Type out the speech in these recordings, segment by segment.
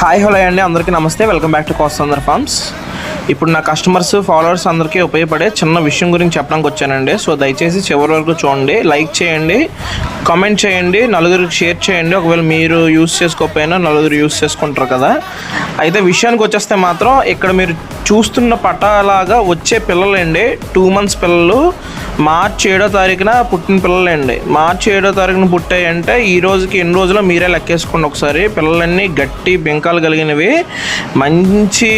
Hi hello అండి, అందరికీ నమస్తే. Welcome back to Kostandhra farms. ఇప్పుడు నా కస్టమర్స్ ఫాలోవర్స్ అందరికీ ఉపయోగపడే చిన్న విషయం గురించి చెప్పడానికి వచ్చానండి. సో దయచేసి చివరి వరకు చూడండి, లైక్ చేయండి, కామెంట్ చేయండి, నలుగురికి షేర్ చేయండి. ఒకవేళ మీరు యూస్ చేసుకోకపోయినా నలుగురు యూస్ చేసుకుంటారు కదా. అయితే విషయానికి వచ్చేస్తే మాత్రం ఇక్కడ మీరు చూస్తున్న పటాలాగా వచ్చే పిల్లలండి 2 months పిల్లలు. మార్చి 7వ తారీఖున పుట్టిన పిల్లలండి. మార్చి 7వ తారీఖున పుట్టాయంటే ఈ రోజుకి ఎన్ని రోజులో మీరే లెక్కేసుకోండి ఒకసారి. పిల్లలన్నీ గట్టి బెంకాలు కలిగినవి, మంచి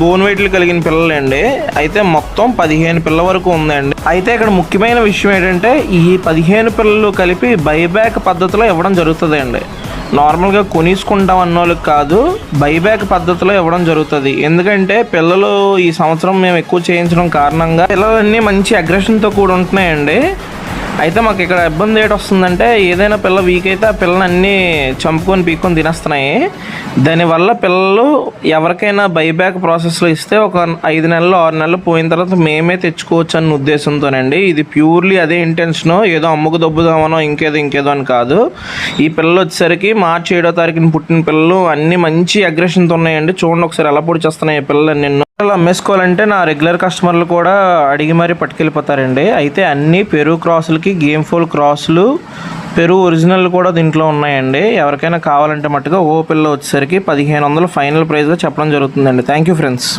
బోన్ వెయిట్లు కలిగిన పిల్లలండి. అయితే మొత్తం 15 పిల్లల వరకు ఉందండి. అయితే ఇక్కడ ముఖ్యమైన విషయం ఏంటంటే ఈ 15 పిల్లలు కలిపి బైబ్యాక్ పద్ధతిలో ఇవ్వడం జరుగుతుందండి. నార్మల్గా కొనిసుకుంటాం అన్న వాళ్ళకి కాదు, బైబ్యాక్ పద్ధతిలో ఇవ్వడం జరుగుతుంది. ఎందుకంటే పిల్లలు ఈ సంవత్సరం మేము ఎక్కువ చేయించడం కారణంగా పిల్లలన్నీ మంచి అగ్రెషన్తో కూడా ఉంటున్నాయండి. అయితే మాకు ఇక్కడ ఇబ్బంది ఏంటి వస్తుందంటే, ఏదైనా పిల్ల వీక్ అయితే ఆ పిల్లలు అన్నీ చంపుకొని పీక్కొని తినేస్తున్నాయి. దానివల్ల పిల్లలు ఎవరికైనా బైబ్యాక్ ప్రాసెస్లో ఇస్తే ఒక 5 నెలలు 6 నెలలు పోయిన తర్వాత మేమే తెచ్చుకోవచ్చు అన్న ఉద్దేశంతోనండి. ఇది ప్యూర్లీ అదే ఇంటెన్షను, ఏదో అమ్ముకు దొబ్బుదామనో ఇంకేదో అని కాదు. ఈ పిల్లలు వచ్చేసరికి మార్చి 7వ తారీఖున పుట్టిన పిల్లలు అన్నీ మంచి అగ్రెషన్తో ఉన్నాయండి. చూడండి ఒకసారి ఎలా పొడి చేస్తున్నాయి ఈ పిల్లలు. నిన్ను అమ్మేసుకోవాలంటే నా రెగ్యులర్ కస్టమర్లు కూడా అడిగి మరీ పట్టుకెళ్ళిపోతారండి. అయితే అన్ని పెరుగు క్రాసులకి గేమ్ ఫోల్ క్రాసులు, పెరుగు ఒరిజినల్ కూడా దీంట్లో ఉన్నాయండి. ఎవరికైనా కావాలంటే మట్టుగా ఓ పిల్ల వచ్చేసరికి 1500 ఫైనల్ ప్రైస్గా చెప్పడం జరుగుతుందండి. Thank you friends.